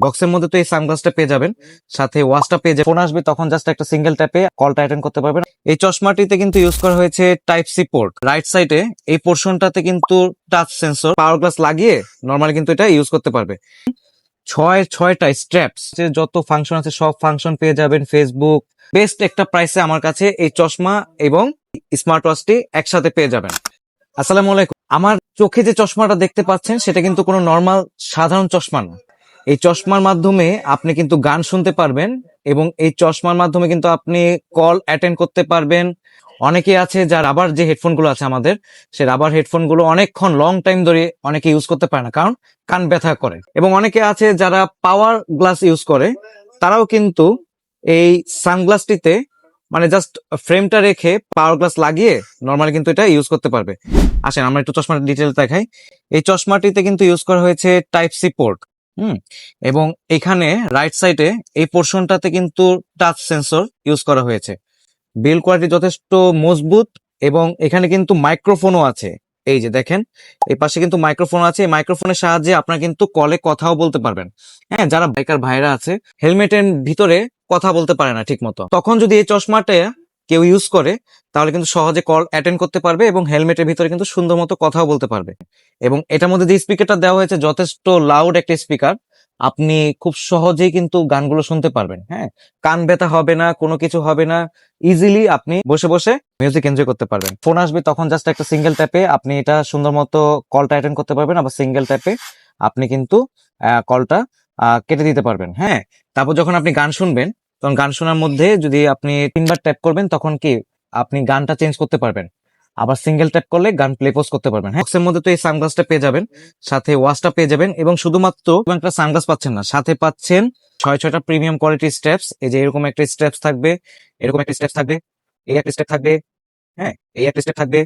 বক্সের মধ্যে তো এই সানগ্লাসটা পেয়ে যাবেন, সাথে ওয়াচটা পেয়ে যাবেন। ফোন আসবে তখন জাস্ট একটা সিঙ্গেল ট্যাপে কলটা অ্যাটেন্ড করতে পারবেন। এই চশমাটিতে কিন্তু ইউজ করা হয়েছে টাইপ সি পোর্ট। রাইট সাইডে এই পোর্শনটাতে কিন্তু টাচ সেন্সর, পাওয়ার গ্লাস লাগিয়ে নরমালি কিন্তু এটা ইউজ করতে পারবে। ছয়টা স্ট্র্যাপস, যত ফাংশন আছে সব ফাংশন পেয়ে যাবেন। ফেসবুক বেস্ট একটা প্রাইসে আমার কাছে এই চশমা এবং স্মার্ট ওয়াচটি একসাথে পেয়ে যাবেন। আসসালামু আলাইকুম। আমার চোখে যে চশমাটা দেখতে পাচ্ছেন সেটা কিন্তু কোনো নর্মাল সাধারণ চশমা না। এই চশমার মাধ্যমে আপনি কিন্তু গান শুনতে পারবেন এবং এই চশমার মাধ্যমে কিন্তু আপনি কল অ্যাটেন্ড করতে পারবেন। অনেকে আছে যার রাবার যে হেডফোন গুলো আছে আমাদের, সে রাবার হেডফোন গুলো অনেকক্ষণ লং টাইম ধরে অনেকে ইউজ করতে পারে না, কারণ কান ব্যথা করে। এবং অনেকে আছে যারা পাওয়ার গ্লাস ইউজ করে, তারাও কিন্তু এই সানগ্লাসটিতে মানে জাস্ট ফ্রেমটা রেখে পাওয়ার গ্লাস লাগিয়ে নরমালি কিন্তু এটা ইউজ করতে পারবে। আসেন আমরা একটু চশমার ডিটেল দেখাই। এই চশমাটিতে কিন্তু ইউজ করা হয়েছে টাইপ সি পোর্ট। এবং এখানে রাইট সাইডে এই পোর্শনটাতে কিন্তু টাচ সেন্সর ইউজ করা হয়েছে। বিল্ড কোয়ালিটি যথেষ্ট মজবুত এবং এখানে কিন্তু মাইক্রোফোনও আছে। এই যে দেখেন, এই পাশে কিন্তু মাইক্রোফোন আছে। এই মাইক্রোফোনের সাহায্যে আপনারা কিন্তু কলে কথাও বলতে পারবেন। হ্যাঁ, যারা বাইকার ভাইরা আছে হেলমেটের ভিতরে কথা বলতে পারে না ঠিক মতো, তখন যদি এই চশমাটা কেউ ইউজ করে তাহলে কিন্তু সহজে কল অ্যাটেন্ড করতে পারবে এবং হেলমেটের ভিতরে কিন্তু সুন্দর মতো কথাও বলতে পারবে। এবং এটার মধ্যে যে স্পিকারটা দেওয়া হয়েছে যথেষ্ট লাউড একটা স্পিকার, আপনি খুব সহজেই কিন্তু গানগুলো শুনতে পারবেন। হ্যাঁ, কান ব্যথা হবে না, কোনো কিছু হবে না। ইজিলি আপনি বসে বসে মিউজিক এনজয় করতে পারবেন। ফোন আসবে তখন জাস্ট একটা সিঙ্গেল ট্যাপে আপনি এটা সুন্দর মতো কলটা অ্যাটেন্ড করতে পারবেন, আবার সিঙ্গেল ট্যাপে আপনি কিন্তু কলটা কেটে দিতে পারবেন। হ্যাঁ, তারপর যখন আপনি গান শুনবেন তখন গান শোনার মধ্যে যদি আপনি 3বার ট্যাপ করবেন তখন কি আপনি গানটা চেঞ্জ করতে পারবেন, আবার সিঙ্গেল ট্যাপ করলে গান প্লে পোজ করতে পারবেন। হ্যাঁ, বক্সের মধ্যে তো এই সানগ্লাসটা পেয়ে যাবেন, সাথে ওয়াচটা পেয়ে যাবেন এবং শুধুমাত্র একটা সানগ্লাস পাচ্ছেন না, সাথে পাচ্ছেন ছয়টা প্রিমিয়াম কোয়ালিটির স্টেপস। এই যে এরকম একটা স্টেপস থাকবে, এরকম একটা স্টেপস থাকবে, এই একটা স্টেপ থাকবে, হ্যাঁ এই একটা স্টেপ থাকবে,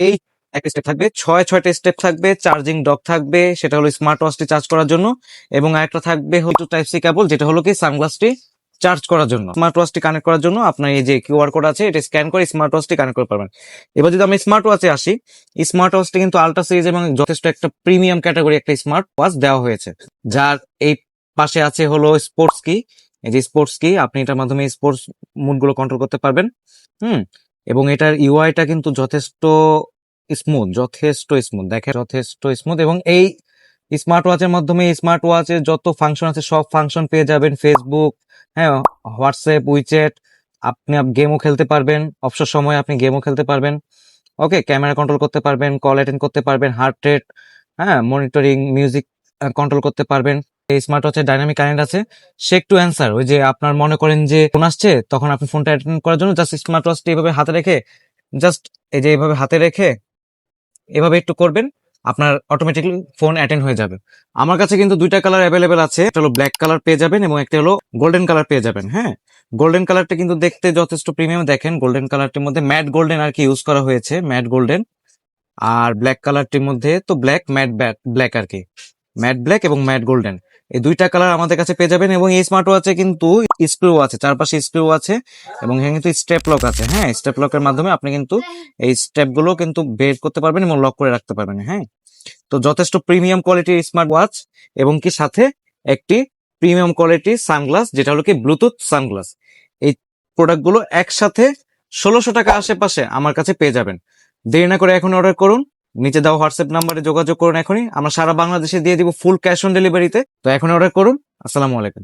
এই একটা স্টেপ থাকবে, ছয়টা স্টেপ থাকবে। চার্জিং ডক থাকবে, সেটা হলো স্মার্ট ওয়াচটি চার্জ করার জন্য, এবং আরেকটা থাকবে হলো টাইপ সি কেবল, যেটা হলো কি সানগ্লাসটি চার্জ করার জন্য। স্মার্ট ওয়াচটি কানেক্ট করার জন্য আপনার এই যে কিউআর কোড আছে, এটা স্ক্যান করে স্মার্ট ওয়াচটি কানেক্ট করতে পারবেন। এবার যদি আমি স্মার্ট ওয়াচে আসি, স্মার্ট ওয়াচটি কিন্তু আল্ট্রা সিরিজ এবং যথেষ্ট একটা প্রিমিয়াম ক্যাটাগরি একটা স্মার্ট ওয়াচ দেওয়া হয়েছে, যার এই পাশে আছে হলো স্পোর্টস কি। এই যে স্পোর্টস কি, আপনি এটার মাধ্যমে স্পোর্টস মুড গুলো কন্ট্রোল করতে পারবেন। এবং এটার ইউআইটা কিন্তু যথেষ্ট স্মুথ দেখে, যথেষ্ট স্মুথ। এবং এই স্মার্ট ওয়াচের মাধ্যমে স্মার্ট ওয়াচের যত ফাংশন আছে সব ফাংশন পেয়ে যাবেন। ফেসবুক, হ্যাঁ, হোয়াটসঅ্যাপ, উইচ্যাট, আপনি গেমও খেলতে পারবেন, অবসর সময় আপনি গেমও খেলতে পারবেন। ওকে, ক্যামেরা কন্ট্রোল করতে পারবেন, কল অ্যাটেন্ড করতে পারবেন, হার্ট রেট, হ্যাঁ, মনিটরিং, মিউজিক কন্ট্রোল করতে পারবেন। এই স্মার্ট ওয়াচের ডাইনামিক কারেন্ট আছে, শেক টু অ্যান্সার। ওই যে আপনার মনে করেন যে ফোন আসছে, তখন আপনি ফোনটা অ্যাটেন্ড করার জন্য জাস্ট স্মার্ট ওয়াচটি এভাবে হাতে রেখে, জাস্ট এই যে এইভাবে হাতে রেখে এভাবে একটু করবেন, আপনার অটোমেটিকলি ফোন অ্যাটেন্ড হয়ে যাবে। আমার কাছে কিন্তু দুইটা কালার অ্যাভেলেবেল আছে, একটা হলো ব্ল্যাক কালার পেয়ে যাবেন এবং একটা হলো গোল্ডেন কালার পেয়ে যাবেন। হ্যাঁ, গোল্ডেন কালারটা কিন্তু দেখতে যথেষ্ট প্রিমিয়াম। দেখেন, গোল্ডেন কালারটির মধ্যে ম্যাট গোল্ডেন আর কি ইউজ করা হয়েছে, ম্যাট গোল্ডেন। আর ব্ল্যাক কালারটির মধ্যে তো ব্ল্যাক ম্যাট ব্ল্যাক আর কি, ম্যাট ব্ল্যাক এবং ম্যাট গোল্ডেন, এই দুইটা কালার আমাদের কাছে পেয়ে যাবেন। এবং এই স্মার্ট ওয়াচে কিন্তু স্ক্রু আছে, চারপাশে স্ক্রু আছে এবং এখানে কিন্তু স্টেপ লক আছে। হ্যাঁ, স্টেপ লকের মাধ্যমে আপনি কিন্তু এই স্টেপ গুলো কিন্তু বের করতে পারবেন এবং লক করে রাখতে পারবেন। হ্যাঁ, তো যথেষ্ট প্রিমিয়াম কোয়ালিটির স্মার্ট ওয়াচ এবং কি সাথে একটি প্রিমিয়াম কোয়ালিটির সানগ্লাস, যেটা হলো কি ব্লুটুথ সানগ্লাস। এই প্রোডাক্ট গুলো একসাথে 1600 টাকা আশেপাশে আমার কাছে পেয়ে যাবেন। দেরি না করে এখন অর্ডার করুন, নিচে দেওয়া হোয়াটসঅ্যাপ নাম্বারে যোগাযোগ করুন এখনই। আমরা সারা বাংলাদেশে দিয়ে দিব ফুল ক্যাশ অন ডেলিভারিতে। তো এখন অর্ডার করুন। আসসালামু আলাইকুম।